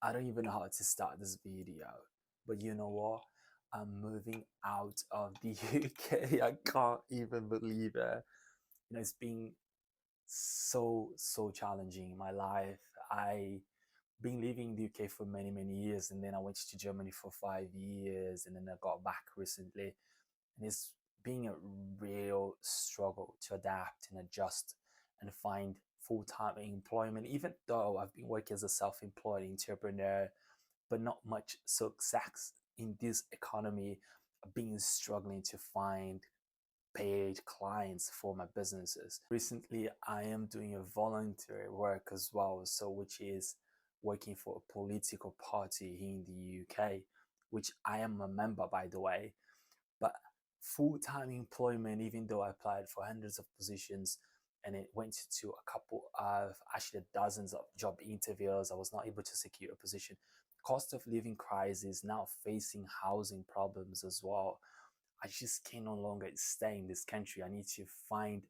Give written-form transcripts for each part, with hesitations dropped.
I don't even know how to start this video, but you know what? I'm moving out of the UK. I can't even believe it. It's been so challenging in my life. I been living in the UK for many years, and then I went to Germany for 5 years, and then I got back recently, and it's been a real struggle to adapt and adjust and find full-time employment, even though I've been working as a self-employed entrepreneur, but not much success in this economy. I've been struggling to find paid clients for my businesses. Recently, I am doing a voluntary work as well, so which is working for a political party here in the UK, which I am a member, by the way. But full-time employment, even though I applied for hundreds of positions and it went to a couple of actually dozens of job interviews, I was not able to secure a position. Cost of living crisis, now facing housing problems as well. I just can no longer stay in this country. I need to find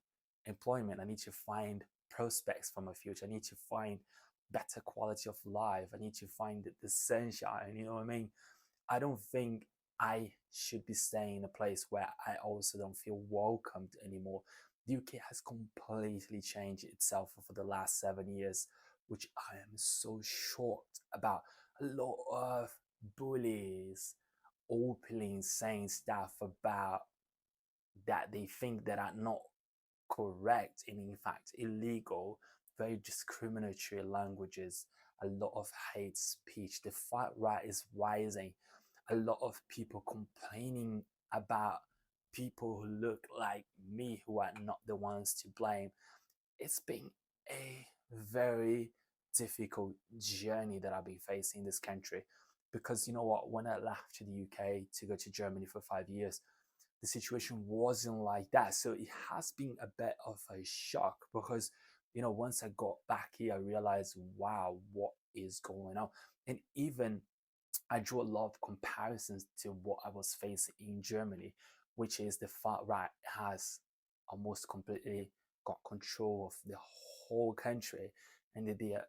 employment. I need to find prospects for my future. I need to find better quality of life. I need to find the sunshine. You know what I mean? I don't think I should be staying in a place where I also don't feel welcomed anymore. The UK has completely changed itself for the last 7 years, which I am so shocked about. A lot of bullies openly saying stuff about that they think that are not correct and in fact illegal, very discriminatory languages, a lot of hate speech. The far right is rising, a lot of people complaining about people who look like me who are not the ones to blame. It's been a very difficult journey that I've been facing in this country, because you know what, when I left to the UK to go to Germany for 5 years, the situation wasn't like that. So it has been a bit of a shock, because once I got back here, I realized, wow, what is going on? And even I drew a lot of comparisons to what I was facing in Germany, which is the far right has almost completely got control of the whole country, and they are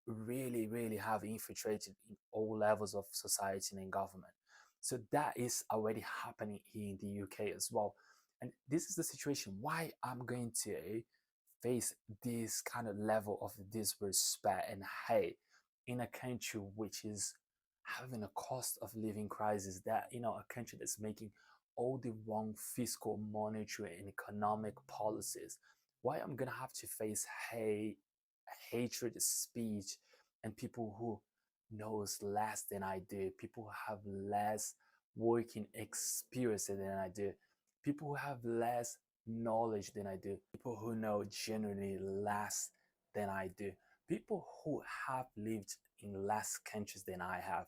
really have infiltrated in all levels of society and in government. So that is already happening here in the UK as well. And this is the situation why I'm going to face this kind of level of disrespect and hate in a country which is having a cost of living crisis, that a country that's making all the wrong fiscal, monetary and economic policies. Why I'm gonna have to face hate, hatred speech, and people who knows less than I do, people who have less working experience than I do, people who have less knowledge than I do, people who know genuinely less than I do, people who have lived in less countries than I have,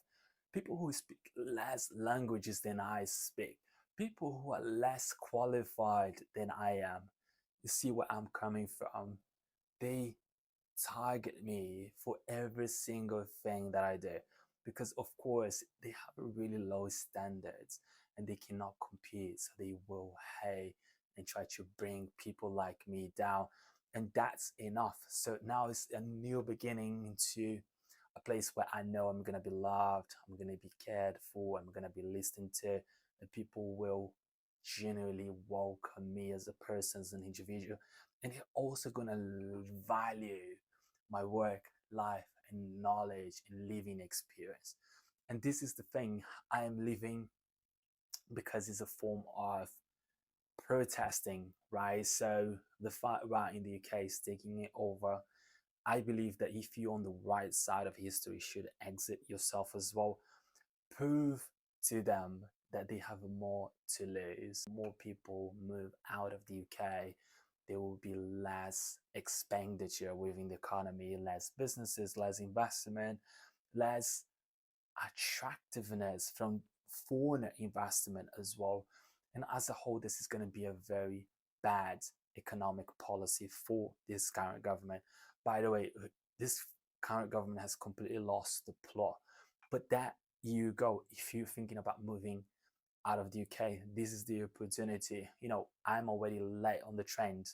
people who speak less languages than I speak, people who are less qualified than I am. You see where I'm coming from? They target me for every single thing that I do, because of course they have a really low standards and they cannot compete, so they will hate and try to bring people like me down, and that's enough. So now it's a new beginning into a place where I know I'm gonna be loved, I'm gonna be cared for, I'm gonna be listened to, and people will genuinely welcome me as a person, as an individual, and they're also gonna value my work, life, and knowledge and living experience. And this is the thing, I am living because it's a form of protesting, right? So the far right in the UK is taking it over. I believe that if you're on the right side of history, you should exit yourself as well. Prove to them that they have more to lose. More people move out of the UK, there will be less expenditure within the economy, less businesses, less investment, less attractiveness from foreign investment as well. And as a whole, this is going to be a very bad economic policy for this current government. By the way, this current government has completely lost the plot. But that you go, if you're thinking about moving out of the UK, this is the opportunity. I'm already late on the trend,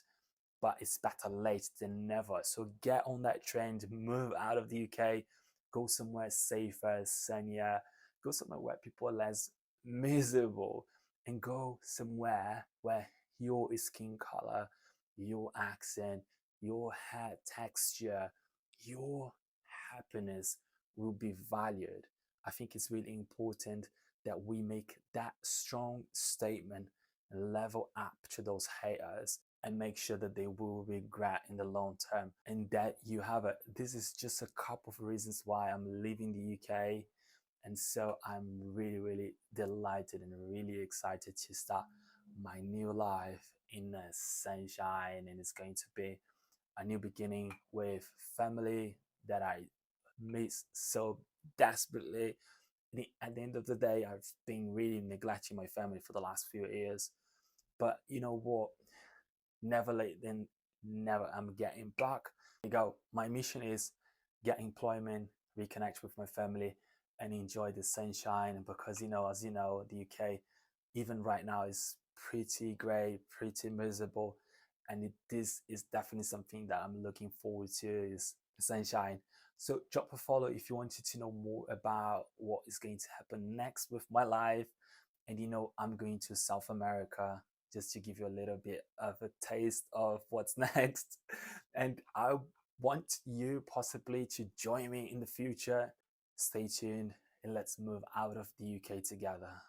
but it's better late than never. So get on that trend, move out of the UK, Go somewhere safer, sunnier. Go somewhere where people are less miserable, and go somewhere where your skin color, your accent, your hair texture, your happiness will be valued. I think it's really important that we make that strong statement and level up to those haters and make sure that they will regret in the long term, and that you have it. This is just a couple of reasons why I'm leaving the UK. And so I'm really, really delighted and really excited to start my new life in the sunshine. And it's going to be a new beginning with family that I miss so desperately. At the end of the day, I've been really neglecting my family for the last few years. But you know what? Never late then never. I'm getting back. You go. My mission is get employment, reconnect with my family, and enjoy the sunshine. Because as you know, the UK, even right now, is pretty grey, pretty miserable, and this is definitely something that I'm looking forward to, is the sunshine. So drop a follow if you wanted to know more about what is going to happen next with my life. And I'm going to South America, just to give you a little bit of a taste of what's next. And I want you possibly to join me in the future. Stay tuned and let's move out of the UK together.